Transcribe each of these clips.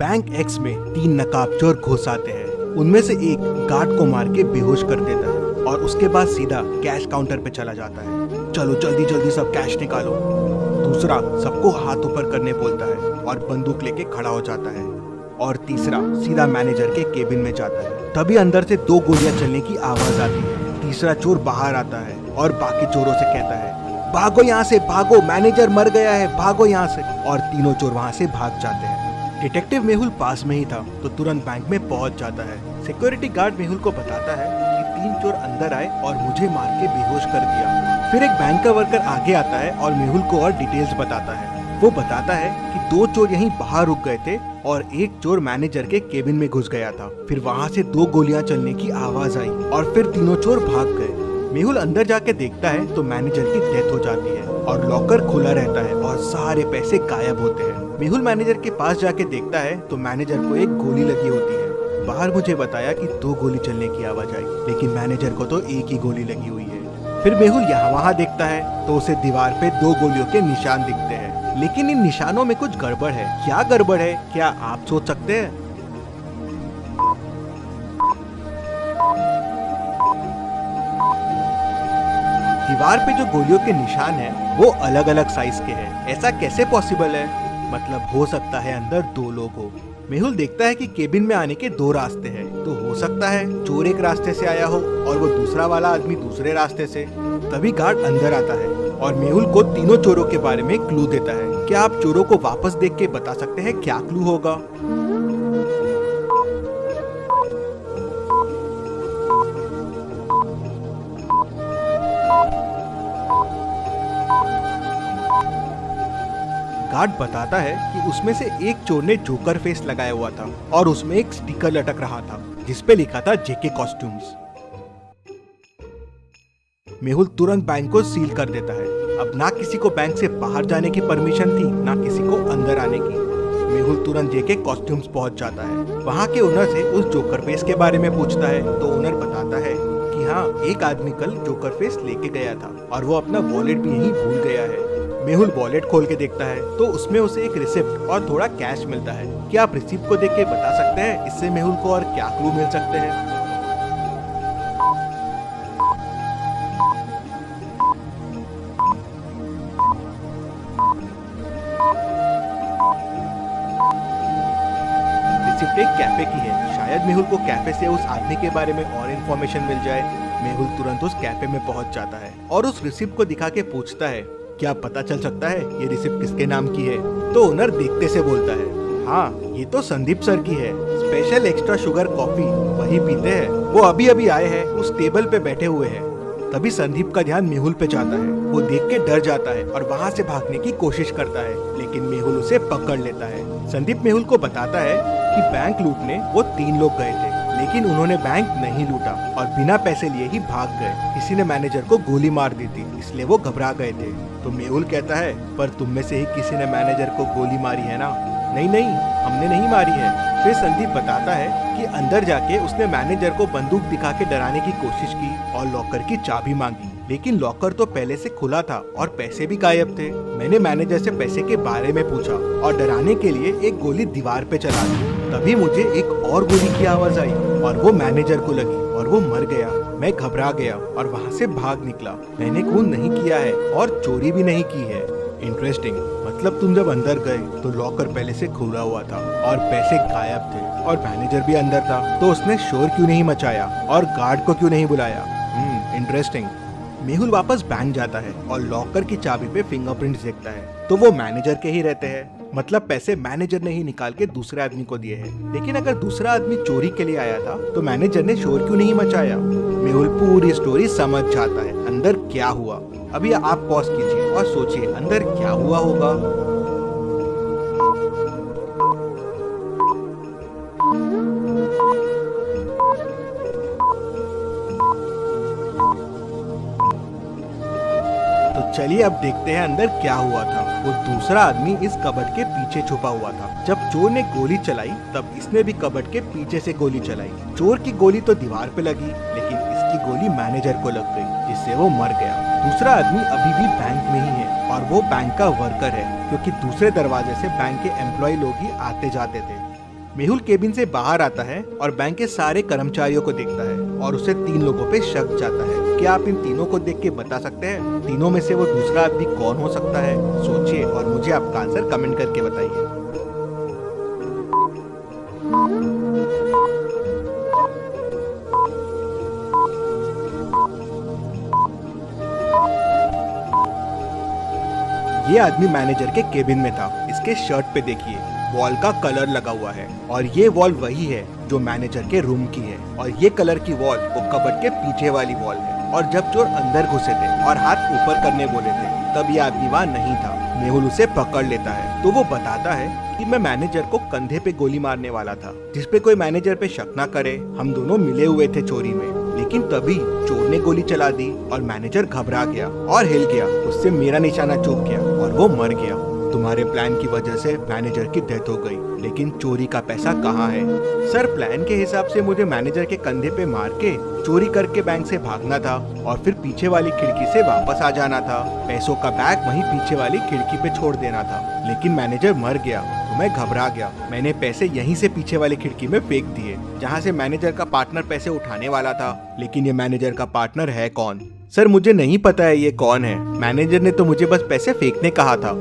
Bank x में 3 नकाबचोर घुस आते हैं। उनमें से एक गार्ड को मार के बेहोश कर देता है और उसके बाद सीधा कैश काउंटर पे चला जाता है। चलो जल्दी जल्दी सब कैश निकालो। दूसरा सबको हाथ ऊपर करने बोलता है और बंदूक लेके खड़ा हो जाता है। और तीसरा सीधा मैनेजर के केबिन में जाता है। तभी अंदर से 2 गोलियां चलने की आवाज आती है। तीसरा चोर बाहर आता है और बाकी चोरों से कहता है, भागो यहाँ से, भागो, मैनेजर मर गया है, भागो यहाँ से। और तीनों चोर वहाँ से भाग जाते हैं। डिटेक्टिव मेहुल पास में ही था तो तुरंत बैंक में पहुंच जाता है। सिक्योरिटी गार्ड मेहुल को बताता है कि 3 चोर अंदर आए और मुझे मार के बेहोश कर दिया। फिर एक बैंक का वर्कर आगे आता है और मेहुल को और डिटेल्स बताता है। वो बताता है कि 2 चोर यहीं बाहर रुक गए थे और एक चोर मैनेजर के केबिन में घुस गया था। फिर वहाँ से 2 गोलियां चलने की आवाज आई और फिर तीनों चोर भाग गए। मेहुल अंदर जाके देखता है तो मैनेजर की डेथ हो जाती है और लॉकर खुला रहता है और सारे पैसे गायब होते हैं। मेहुल मैनेजर के पास जाके देखता है तो मैनेजर को एक गोली लगी होती है। बाहर मुझे बताया कि 2 गोली चलने की आवाज आई, लेकिन मैनेजर को तो एक ही गोली लगी हुई है। फिर मेहुल यहाँ वहाँ देखता है तो उसे दीवार पे 2 गोलियों के निशान दिखते हैं, लेकिन इन निशानों में कुछ गड़बड़ है। क्या गड़बड़ है, क्या आप सोच सकते हैं? दीवार पे जो गोलियों के निशान हैं, वो अलग अलग साइज के हैं। ऐसा कैसे पॉसिबल है? मतलब हो सकता है अंदर 2 लोग हो। मेहुल देखता है कि केबिन में आने के 2 रास्ते हैं, तो हो सकता है चोर एक रास्ते से आया हो और वो दूसरा वाला आदमी दूसरे रास्ते से। तभी गार्ड अंदर आता है और मेहुल को तीनों चोरों के बारे में क्लू देता है। क्या आप चोरों को वापस देख के बता सकते हैं क्या क्लू होगा? गार्ड बताता है कि उसमें से एक चोर ने जोकर फेस लगाया हुआ था और उसमें एक स्टिकर लटक रहा था जिसपे लिखा था जेके कॉस्ट्यूम्स। मेहुल तुरंत बैंक को सील कर देता है। अब ना किसी को बैंक से बाहर जाने की परमिशन थी, ना किसी को अंदर आने की। मेहुल तुरंत जेके कॉस्ट्यूम्स पहुंच जाता है। वहाँ के ओनर से उस जोकर फेस के बारे में पूछता है तो ओनर बताता है कि हाँ, एक आदमी कल जोकर फेस लेके गया था और वो अपना वॉलेट भी यहीं भूल गया है। मेहुल वॉलेट खोल के देखता है तो उसमें उसे एक रिसिप्ट और थोड़ा कैश मिलता है। क्या आप रिसिप्ट को देख के बता सकते हैं इससे मेहुल को और क्या क्लू मिल सकते हैं? रिसिप्ट एक कैफे की है। शायद मेहुल को कैफे से उस आदमी के बारे में और इन्फॉर्मेशन मिल जाए। मेहुल तुरंत उस कैफे में पहुंच जाता है और उस रिसिप्ट को दिखा के पूछता है, क्या पता चल सकता है ये रिसिप्ट किसके नाम की है? तो ओनर देखते से बोलता है, हाँ, ये तो संदीप सर की है। स्पेशल एक्स्ट्रा शुगर कॉफी वही पीते हैं। वो अभी अभी आए हैं, उस टेबल पे बैठे हुए हैं। तभी संदीप का ध्यान मेहुल पे जाता है। वो देख के डर जाता है और वहाँ से भागने की कोशिश करता है, लेकिन मेहुल उसे पकड़ लेता है। संदीप मेहुल को बताता है कि बैंक लूटने वो 3 लोग गए थे, लेकिन उन्होंने बैंक नहीं लूटा और बिना पैसे लिए ही भाग गए। किसी ने मैनेजर को गोली मार दी थी, इसलिए वो घबरा गए थे। तो मेहुल कहता है, पर तुम में से ही किसी ने मैनेजर को गोली मारी है ना? नहीं नहीं, हमने नहीं मारी है। फिर संदीप बताता है कि अंदर जाके उसने मैनेजर को बंदूक दिखा के डराने की कोशिश की और लॉकर की चाबी मांगी, लेकिन लॉकर तो पहले से खुला था और पैसे भी गायब थे। मैंने मैनेजर से पैसे के बारे में पूछा और डराने के लिए एक गोली दीवार पे चला दी। तभी मुझे एक और गोली की आवाज आई और वो मैनेजर को लगी और वो मर गया। मैं घबरा गया और वहाँ से भाग निकला। मैंने खून नहीं किया है और चोरी भी नहीं की है। इंटरेस्टिंग। मतलब तुम जब अंदर गए तो लॉकर पहले से खुला हुआ था और पैसे गायब थे और मैनेजर भी अंदर था, तो उसने शोर क्यों नहीं मचाया और गार्ड को क्यों नहीं बुलाया? इंटरेस्टिंग। मेहुल वापस बैंक जाता है और लॉकर की चाबी पे फिंगरप्रिंट्स देखता है, तो वो मैनेजर के ही रहते हैं। मतलब पैसे मैनेजर ने ही निकाल के दूसरे आदमी को दिए हैं। लेकिन अगर दूसरा आदमी चोरी के लिए आया था तो मैनेजर ने शोर क्यों नहीं मचाया? मेहुल पूरी स्टोरी समझ जाता है अंदर क्या हुआ। अभी आप पॉज कीजिए और सोचिए अंदर क्या हुआ होगा। चलिए अब देखते हैं अंदर क्या हुआ था। वो दूसरा आदमी इस कबर्ड के पीछे छुपा हुआ था। जब चोर ने गोली चलाई तब इसने भी कबर्ड के पीछे से गोली चलाई। चोर की गोली तो दीवार पे लगी, लेकिन इसकी गोली मैनेजर को लग गई, जिससे वो मर गया। दूसरा आदमी अभी भी बैंक में ही है और वो बैंक का वर्कर है, क्योंकि दूसरे दरवाजे से बैंक के एम्प्लॉय लोग ही आते जाते थे। मेहुल केबिन से बाहर आता है और बैंक के सारे कर्मचारियों को देखता है और उसे 3 लोगों पे शक जाता है। क्या आप इन तीनों को देख के बता सकते हैं तीनों में से वो दूसरा आदमी कौन हो सकता है? सोचिए और मुझे आपका आंसर कमेंट करके बताइए। ये आदमी मैनेजर के केबिन में था। इसके शर्ट पे देखिए वॉल का कलर लगा हुआ है और ये वॉल वही है जो मैनेजर के रूम की है और ये कलर की वॉल वो कबर्ड के पीछे वाली वॉल है। और जब चोर अंदर घुसे थे और हाथ ऊपर करने बोले थे तब ये आदमी वहाँ नहीं था। मेहुल उसे पकड़ लेता है तो वो बताता है कि मैं मैनेजर को कंधे पे गोली मारने वाला था जिसपे कोई मैनेजर पे शक ना करे। हम दोनों मिले हुए थे चोरी में, लेकिन तभी चोर ने गोली चला दी और मैनेजर घबरा गया और हिल गया। उससे मेरा निशाना चूक गया और वो मर गया। तुम्हारे प्लान की वजह से मैनेजर की डेथ हो गई, लेकिन चोरी का पैसा कहाँ है? सर, प्लान के हिसाब से मुझे मैनेजर के कंधे पे मार के चोरी करके बैंक से भागना था और फिर पीछे वाली खिड़की से वापस आ जाना था। पैसों का बैग वहीं पीछे वाली खिड़की पे छोड़ देना था, लेकिन मैनेजर मर गया तो मैं घबरा गया। मैंने पैसे यहीं से पीछे वाली खिड़की में फेंक दिए जहाँ से मैनेजर का पार्टनर पैसे उठाने वाला था। लेकिन ये मैनेजर का पार्टनर है कौन? सर, मुझे नहीं पता है ये कौन है। मैनेजर ने तो मुझे बस पैसे फेंकने कहा था।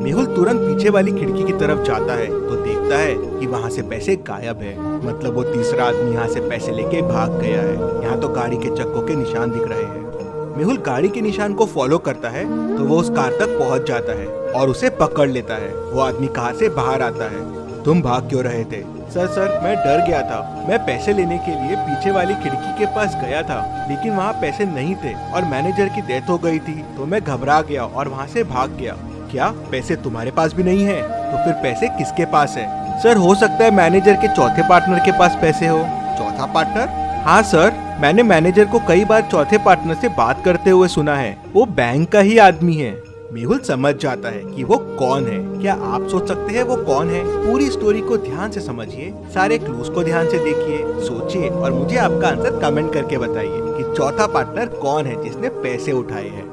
मेहुल तुरंत पीछे वाली खिड़की की तरफ जाता है तो देखता है कि वहाँ से पैसे गायब है। मतलब वो तीसरा आदमी यहाँ से पैसे लेके भाग गया है। यहाँ तो गाड़ी के चक्कों के निशान दिख रहे हैं। मेहुल गाड़ी के निशान को फॉलो करता है तो वो उस कार तक पहुँच जाता है और उसे पकड़ लेता है। वो आदमी कार से बाहर आता है। तुम भाग क्यों रहे थे? सर, मैं डर गया था। मैं पैसे लेने के लिए पीछे वाली खिड़की के पास गया था, लेकिन वहाँ पैसे नहीं थे और मैनेजर की डेथ हो गई थी तो मैं घबरा गया और वहाँ से भाग गया। क्या पैसे तुम्हारे पास भी नहीं है? तो फिर पैसे किसके पास है? सर, हो सकता है मैनेजर के चौथे पार्टनर के पास पैसे हो। चौथा पार्टनर? हाँ सर, मैंने मैनेजर को कई बार चौथे पार्टनर से बात करते हुए सुना है। वो बैंक का ही आदमी है। मेहुल समझ जाता है कि वो कौन है। क्या आप सोच सकते हैं वो कौन है? पूरी स्टोरी को ध्यान से समझिए, सारे क्लूज को ध्यान से देखिए, सोचिए और मुझे आपका आंसर कमेंट करके बताइए कि चौथा पार्टनर कौन है जिसने पैसे उठाए हैं।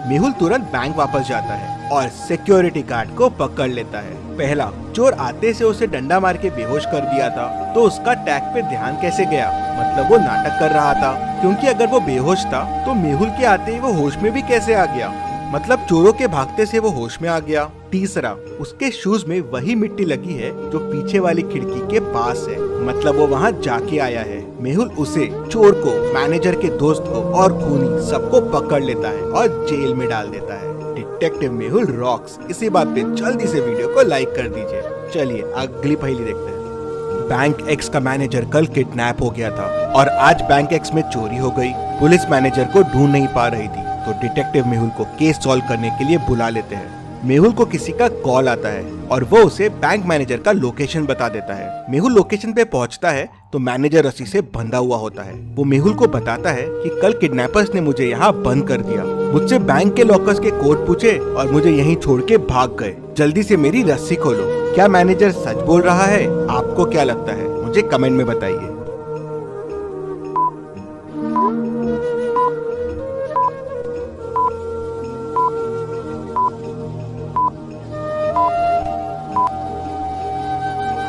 मेहुल तुरंत बैंक वापस जाता है और सिक्योरिटी गार्ड को पकड़ लेता है। पहला, चोर आते से उसे डंडा मार के बेहोश कर दिया था तो उसका टैग पे ध्यान कैसे गया? मतलब वो नाटक कर रहा था, क्योंकि अगर वो बेहोश था तो मेहुल के आते ही वो होश में भी कैसे आ गया? मतलब चोरों के भागते से वो होश में आ गया। तीसरा, उसके शूज में वही मिट्टी लगी है जो पीछे वाली खिड़की के पास है, मतलब वो वहाँ जाके आया है। मेहुल उसे, चोर को, मैनेजर के दोस्त को और खूनी सबको पकड़ लेता है और जेल में डाल देता है। Detective Mehul rocks. इसी बात पे जल्दी से वीडियो को लाइक कर दीजिए। चलिए अगली पहेली देखते हैं। बैंक एक्स का मैनेजर कल किडनैप हो गया था और आज बैंक एक्स में चोरी हो गई। पुलिस मैनेजर को ढूंढ नहीं पा रही थी तो डिटेक्टिव मेहुल को केस सॉल्व करने के लिए बुला लेते हैं। मेहुल को किसी का कॉल आता है और वो उसे बैंक मैनेजर का लोकेशन बता देता है। मेहुल लोकेशन पे पहुंचता है तो मैनेजर रस्सी से बंधा हुआ होता है। वो मेहुल को बताता है कि कल किडनैपर्स ने मुझे यहाँ बंद कर दिया, मुझसे बैंक के लॉकर्स के कोड पूछे और मुझे यहीं छोड़ के भाग गए। जल्दी से मेरी रस्सी खोलो। क्या मैनेजर सच बोल रहा है? आपको क्या लगता है? मुझे कमेंट में बताइए।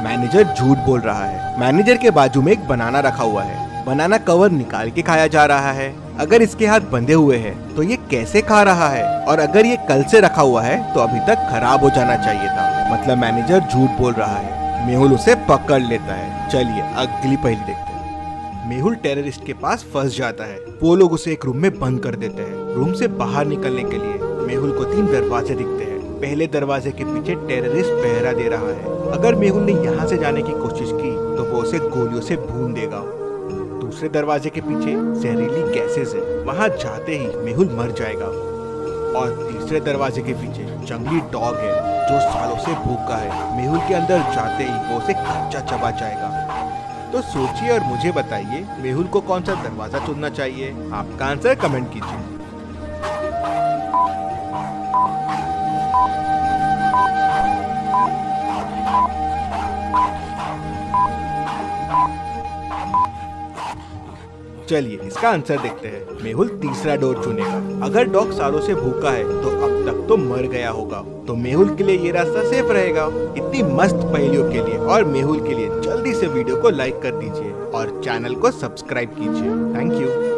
मैनेजर झूठ बोल रहा है। मैनेजर के बाजू में एक बनाना रखा हुआ है। बनाना कवर निकाल के खाया जा रहा है। अगर इसके हाथ बंधे हुए हैं तो ये कैसे खा रहा है? और अगर ये कल से रखा हुआ है तो अभी तक खराब हो जाना चाहिए था। मतलब मैनेजर झूठ बोल रहा है। मेहुल उसे पकड़ लेता है। चलिए अगली पहेली देखते हैं। मेहुल टेररिस्ट के पास फंस जाता है। वो लोग उसे एक रूम में बंद कर देते हैं। रूम से बाहर निकलने के लिए मेहुल को 3 दरवाजे दिखते हैं। पहले दरवाजे के पीछे टेररिस्ट पहरा दे रहा है। अगर मेहुल ने यहाँ से जाने की कोशिश की तो वो उसे गोलियों से भून देगा। दूसरे दरवाजे के पीछे जहरीली गैसेस है, वहाँ जाते ही मेहुल मर जाएगा। और तीसरे दरवाजे के पीछे जंगली डॉग है जो सालों से भूखा है। मेहुल के अंदर जाते ही वो उसे कच्चा चबा जाएगा। तो सोचिए और मुझे बताइए मेहुल को कौन सा दरवाजा चुनना चाहिए? आपका आंसर कमेंट कीजिए। चलिए इसका आंसर देखते हैं। मेहुल तीसरा डोर चुनेगा। अगर डॉग सालों से भूखा है तो अब तक तो मर गया होगा, तो मेहुल के लिए ये रास्ता सेफ रहेगा। इतनी मस्त पहेलियों के लिए और मेहुल के लिए जल्दी से वीडियो को लाइक कर दीजिए और चैनल को सब्सक्राइब कीजिए। Thank you.